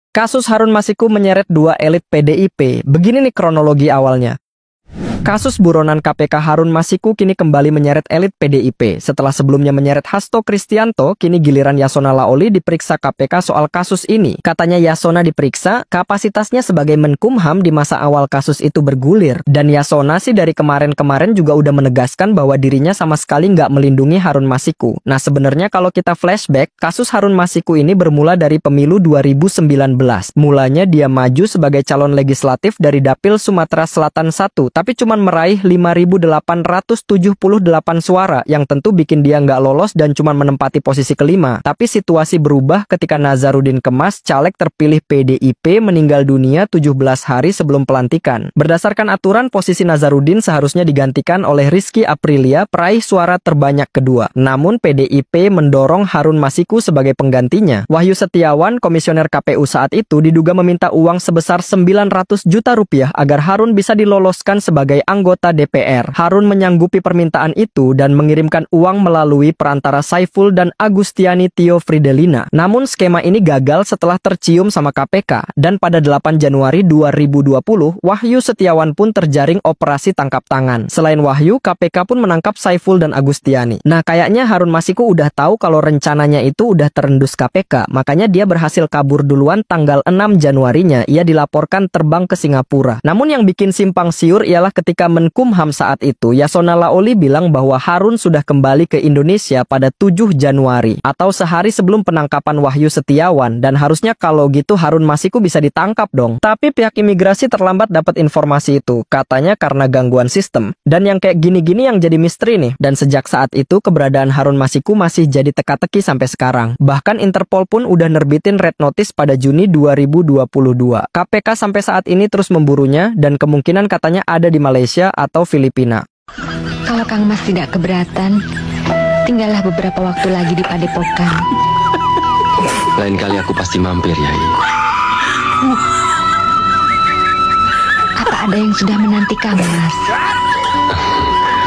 Kasus Harun Masiku menyeret dua elit PDIP. Begini nih kronologi awalnya. Kasus buronan KPK Harun Masiku kini kembali menyeret elit PDIP. Setelah sebelumnya menyeret Hasto Kristianto, kini giliran Yasona Laoli diperiksa KPK soal kasus ini. Katanya Yasona diperiksa, kapasitasnya sebagai Menkumham di masa awal kasus itu bergulir. Dan Yasona sih dari kemarin-kemarin juga udah menegaskan bahwa dirinya sama sekali nggak melindungi Harun Masiku. Nah sebenarnya kalau kita flashback, kasus Harun Masiku ini bermula dari pemilu 2019. Mulanya dia maju sebagai calon legislatif dari Dapil Sumatera Selatan 1, tapi cuma meraih 5.878 suara yang tentu bikin dia nggak lolos dan cuma menempati posisi kelima. Tapi situasi berubah ketika Nazarudin Kemas, caleg terpilih PDIP, meninggal dunia 17 hari sebelum pelantikan. Berdasarkan aturan, posisi Nazarudin seharusnya digantikan oleh Rizky Aprilia, peraih suara terbanyak kedua. Namun PDIP mendorong Harun Masiku sebagai penggantinya. Wahyu Setiawan, komisioner KPU saat itu, diduga meminta uang sebesar 900 juta rupiah agar Harun bisa diloloskan sebagai anggota DPR. Harun menyanggupi permintaan itu dan mengirimkan uang melalui perantara Saiful dan Agustiani Tio Fridelina. Namun skema ini gagal setelah tercium sama KPK dan pada 8 Januari 2020 Wahyu Setiawan pun terjaring operasi tangkap tangan. Selain Wahyu, KPK pun menangkap Saiful dan Agustiani. Nah kayaknya Harun Masiku udah tahu kalau rencananya itu udah terendus KPK, makanya dia berhasil kabur duluan. Tanggal 6 Januarinya ia dilaporkan terbang ke Singapura. Namun yang bikin simpang siur ialah ketika Menkumham saat itu, Yasona Laoli bilang bahwa Harun sudah kembali ke Indonesia pada 7 Januari atau sehari sebelum penangkapan Wahyu Setiawan, dan harusnya kalau gitu Harun Masiku bisa ditangkap dong. Tapi pihak imigrasi terlambat dapat informasi itu, katanya karena gangguan sistem. Dan yang kayak gini-gini yang jadi misteri nih. Dan sejak saat itu keberadaan Harun Masiku masih jadi teka-teki sampai sekarang. Bahkan Interpol pun udah nerbitin red notice pada Juni 2022. KPK sampai saat ini terus memburunya dan kemungkinan katanya ada di Malaysia atau Filipina. Kalau Kang Mas tidak keberatan, tinggallah beberapa waktu lagi di Padepokan. Lain kali aku pasti mampir, Yai. Apa ada yang sudah menanti Kang Mas?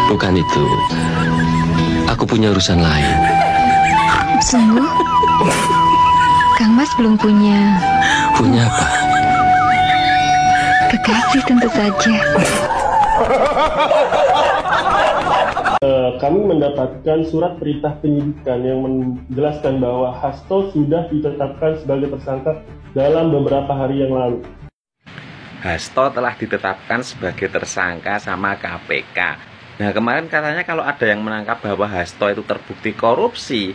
Bukan itu. Aku punya urusan lain. Sungguh? Kang Mas belum punya... Punya apa? Kekasih tentu saja. Kami mendapatkan surat perintah penyidikan yang menjelaskan bahwa Hasto sudah ditetapkan sebagai tersangka dalam beberapa hari yang lalu. Hasto telah ditetapkan sebagai tersangka sama KPK. Nah kemarin katanya kalau ada yang menangkap bahwa Hasto itu terbukti korupsi,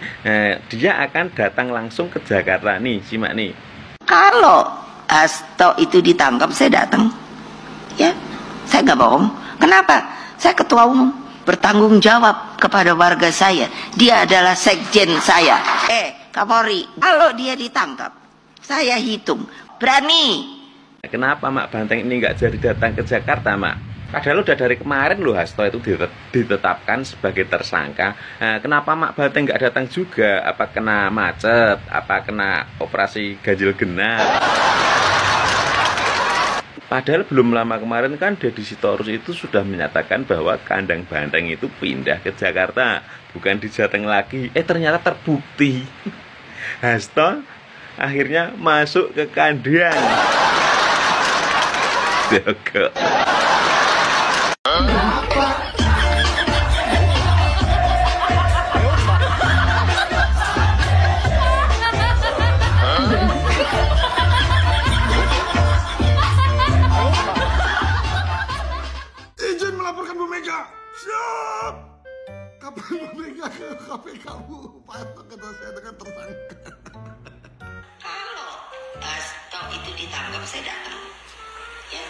dia akan datang langsung ke Jakarta nih, simak nih. Kalau Hasto itu ditangkap, saya datang. Ya, saya nggak bohong. Kenapa? Saya ketua umum, bertanggung jawab kepada warga saya. Dia adalah sekjen saya. Kapolri, kalau dia ditangkap, saya hitung. Berani. Kenapa Mak Banteng ini nggak jadi datang ke Jakarta, Mak? Padahal udah dari kemarin loh Hasto itu ditetapkan sebagai tersangka. Kenapa Mak Banteng nggak datang juga? Apa kena macet? Apa kena operasi ganjil genap? Padahal belum lama kemarin kan Deddy Sitorus itu sudah menyatakan bahwa kandang Banteng itu pindah ke Jakarta, bukan di Jateng lagi. Ternyata terbukti. Hasto akhirnya masuk ke kandang. Jaga. Izin melaporkan Bu Mega. Siap. Kapan Bu Mega ke KPK Bu? Patut kata saya dengan tersangka. Kalau Hasto itu ditangkap, saya datang. Ya,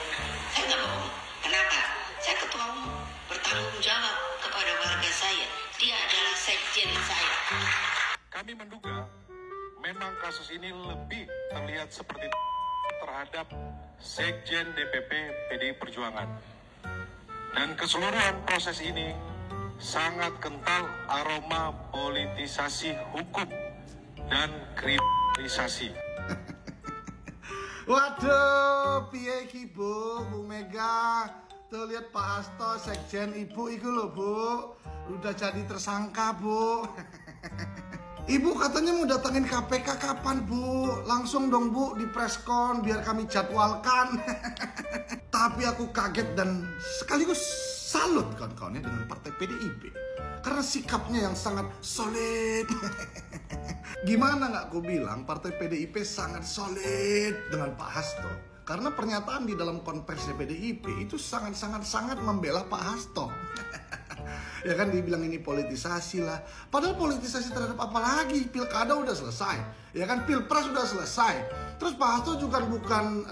saya nggak bohong. Kenapa? Saya ketua umum, bertanggung jawab kepada warga saya. Dia adalah sekjen saya. Kami menduga memang kasus ini lebih terlihat seperti terhadap sekjen DPP PDI Perjuangan. Dan keseluruhan proses ini sangat kental aroma politisasi hukum dan kriminalisasi. Waduh, piye iki Bu Mega? Tuh lihat Pak Hasto, sekjen Ibu itu loh Bu. Udah jadi tersangka Bu. Ibu katanya mau datangin KPK kapan, Bu? Langsung dong, Bu, di preskon biar kami jadwalkan. Tapi aku kaget dan sekaligus salut kawan-kawannya dengan partai PDIP. Karena sikapnya yang sangat solid. Gimana nggak aku bilang partai PDIP sangat solid dengan Pak Hasto? Karena pernyataan di dalam konferensi PDIP itu sangat membela Pak Hasto. Ya kan dibilang ini politisasi lah. Padahal politisasi terhadap apa lagi? Pilkada udah selesai. Ya kan pilpres udah selesai. Terus Pak Hasto juga bukan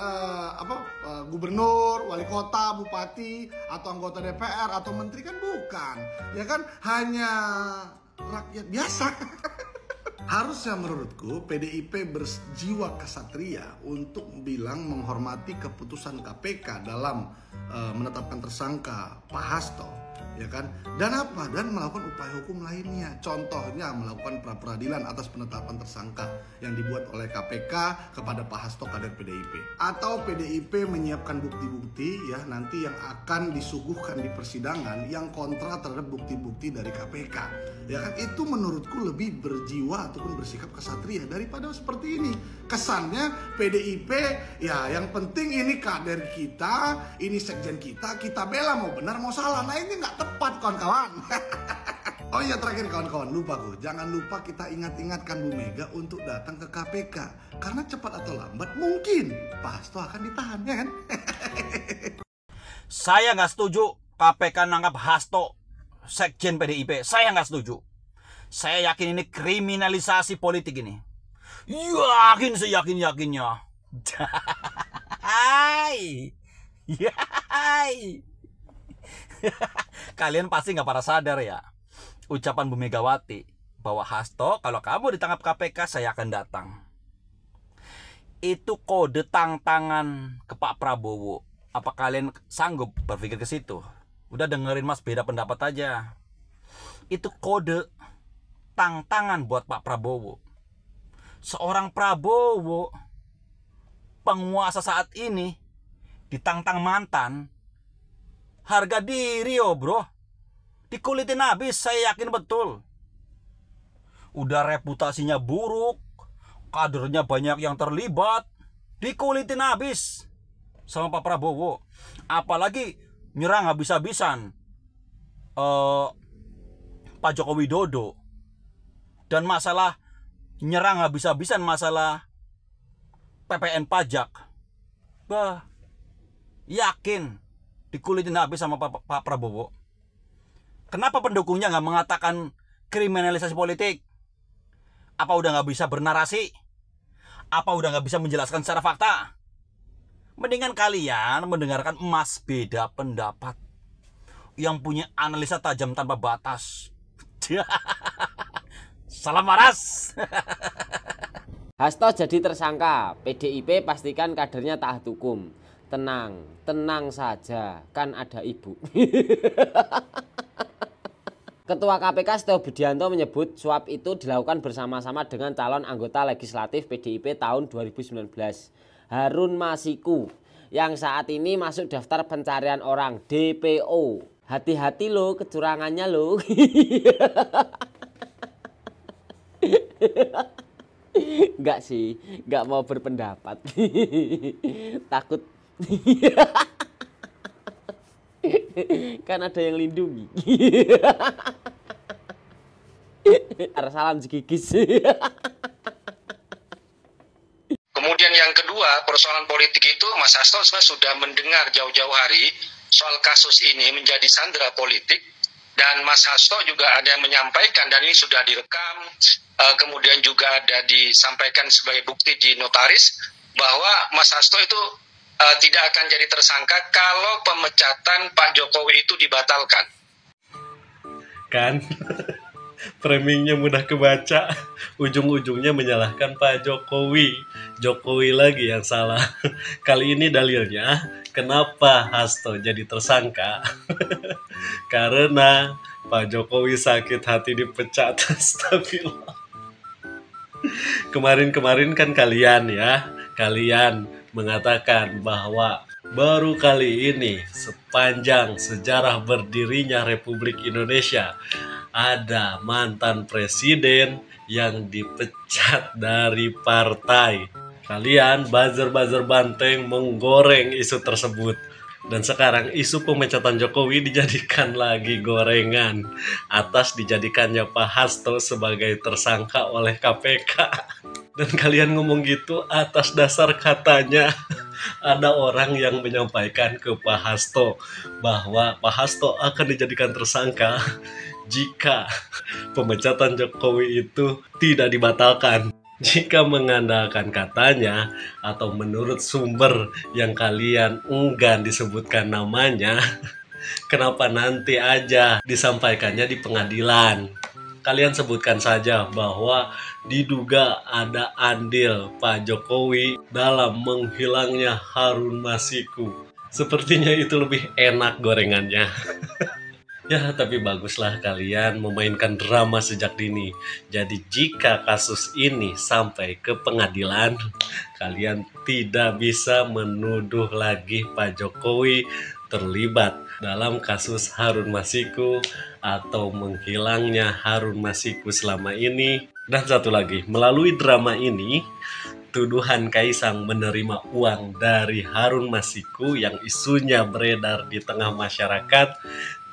gubernur, wali kota, bupati, atau anggota DPR atau menteri kan bukan. Ya kan hanya rakyat biasa. Harusnya menurutku PDIP berjiwa kesatria untuk bilang menghormati keputusan KPK dalam menetapkan tersangka Pak Hasto, ya kan? Dan apa? Dan melakukan upaya hukum lainnya. Contohnya melakukan pra-peradilan atas penetapan tersangka yang dibuat oleh KPK kepada Pak Hasto kader PDIP. Atau PDIP menyiapkan bukti-bukti ya nanti yang akan disuguhkan di persidangan yang kontra terhadap bukti-bukti dari KPK. Ya kan itu menurutku lebih berjiwa ataupun bersikap kesatria daripada seperti ini. Kesannya PDIP ya yang penting ini kader kita, ini sekjen kita bela mau benar mau salah. Nah ini nggak tepat kawan-kawan. Oh iya terakhir kawan-kawan, lupa aku. Jangan lupa kita ingatkan Bu Mega untuk datang ke KPK. Karena cepat atau lambat mungkin Pak Hasto akan ditahan ya kan. Saya nggak setuju KPK nangkap Hasto, sekjen PDIP. Saya nggak setuju. Saya yakin ini kriminalisasi politik ini. Yakin seyakin-yakinnya. Hai. Hai. Kalian pasti nggak pada sadar ya ucapan Bu Megawati bahwa Hasto kalau kamu ditangkap KPK saya akan datang. Itu kode tangan ke Pak Prabowo. Apa kalian sanggup berpikir ke situ? Udah dengerin Mas beda pendapat aja. Itu kode tangan buat Pak Prabowo. Seorang Prabowo penguasa saat ini ditantang mantan. Harga diri bro. Dikulitin habis, saya yakin betul. Udah reputasinya buruk, kadernya banyak yang terlibat, dikulitin habis sama Pak Prabowo. Apalagi nyerang habis-habisan Pak Joko Widodo. Dan masalah nyerang habis-habisan masalah PPN pajak. Bah, yakin dikulitin habis sama Pak Prabowo. Kenapa pendukungnya nggak mengatakan kriminalisasi politik? Apa udah nggak bisa bernarasi? Apa udah nggak bisa menjelaskan secara fakta? Mendingan kalian mendengarkan Mas beda pendapat yang punya analisa tajam tanpa batas. Salam waras. Hasto jadi tersangka, PDIP pastikan kadernya taat hukum. Tenang saja, kan ada ibu. Ketua KPK Setio Budianto menyebut suap itu dilakukan bersama-sama dengan calon anggota legislatif PDIP tahun 2019, Harun Masiku, yang saat ini masuk daftar pencarian orang DPO. Hati-hati loh kecurangannya loh. Enggak sih, enggak mau berpendapat. Takut. Kan ada yang lindungi. Salam segigis. Kemudian yang kedua, persoalan politik itu Mas Hasto sudah mendengar jauh-jauh hari soal kasus ini menjadi sandera politik. Dan Mas Hasto juga ada yang menyampaikan, dan ini sudah direkam, kemudian juga ada disampaikan sebagai bukti di notaris, bahwa Mas Hasto itu tidak akan jadi tersangka kalau pemecatan Pak Jokowi itu dibatalkan. Kan, framingnya mudah kebaca, ujung-ujungnya menyalahkan Pak Jokowi. Jokowi lagi yang salah. Kali ini dalilnya, kenapa Hasto jadi tersangka? Karena Pak Jokowi sakit hati dipecat. Astagfirullah. Kemarin kan kalian mengatakan bahwa baru kali ini sepanjang sejarah berdirinya Republik Indonesia ada mantan presiden yang dipecat dari partai. Kalian buzzer-buzzer banteng menggoreng isu tersebut. Dan sekarang isu pemecatan Jokowi dijadikan lagi gorengan atas dijadikannya Pak Hasto sebagai tersangka oleh KPK. Dan kalian ngomong gitu atas dasar katanya ada orang yang menyampaikan ke Pak Hasto bahwa Pak Hasto akan dijadikan tersangka jika pemecatan Jokowi itu tidak dibatalkan. Jika mengandalkan katanya atau menurut sumber yang kalian enggan disebutkan namanya, kenapa nanti aja disampaikannya di pengadilan? Kalian sebutkan saja bahwa diduga ada andil Pak Jokowi dalam menghilangnya Harun Masiku. Sepertinya itu lebih enak gorengannya. Ya, tapi baguslah kalian memainkan drama sejak dini. Jadi jika kasus ini sampai ke pengadilan, kalian tidak bisa menuduh lagi Pak Jokowi terlibat dalam kasus Harun Masiku atau menghilangnya Harun Masiku selama ini. Dan satu lagi, melalui drama ini, tuduhan Kaisang menerima uang dari Harun Masiku yang isunya beredar di tengah masyarakat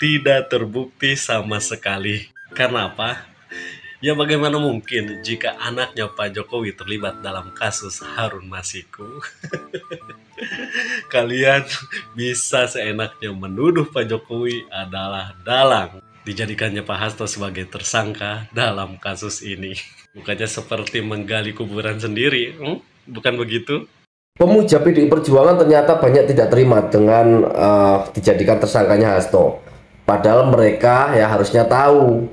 tidak terbukti sama sekali. Karena apa? Ya bagaimana mungkin jika anaknya Pak Jokowi terlibat dalam kasus Harun Masiku? Kalian bisa seenaknya menuduh Pak Jokowi adalah dalang dijadikannya Pak Hasto sebagai tersangka dalam kasus ini. Bukannya seperti menggali kuburan sendiri, bukan begitu? Pemuja PDI Perjuangan ternyata banyak tidak terima dengan dijadikan tersangkanya Hasto. Padahal mereka ya harusnya tahu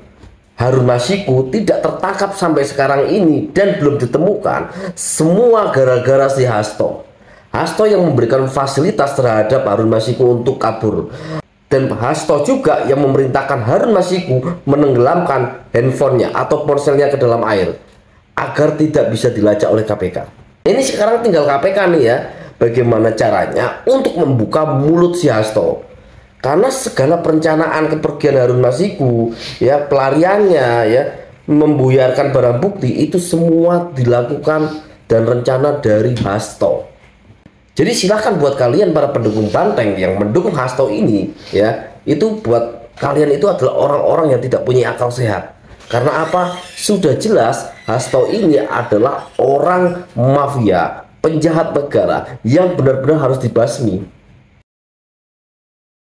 Harun Masiku tidak tertangkap sampai sekarang ini dan belum ditemukan. Semua gara-gara si Hasto. Hasto yang memberikan fasilitas terhadap Harun Masiku untuk kabur. Dan Hasto juga yang memerintahkan Harun Masiku menenggelamkan handphonenya atau ponselnya ke dalam air agar tidak bisa dilacak oleh KPK. Ini sekarang tinggal KPK nih ya, bagaimana caranya untuk membuka mulut si Hasto. Karena segala perencanaan kepergian Harun Masiku, ya pelariannya, ya membuyarkan barang bukti itu semua dilakukan dan rencana dari Hasto. Jadi silahkan buat kalian para pendukung Banteng yang mendukung Hasto ini, ya itu buat kalian itu adalah orang-orang yang tidak punya akal sehat. Karena apa? Sudah jelas Hasto ini adalah orang mafia, penjahat negara yang benar-benar harus dibasmi.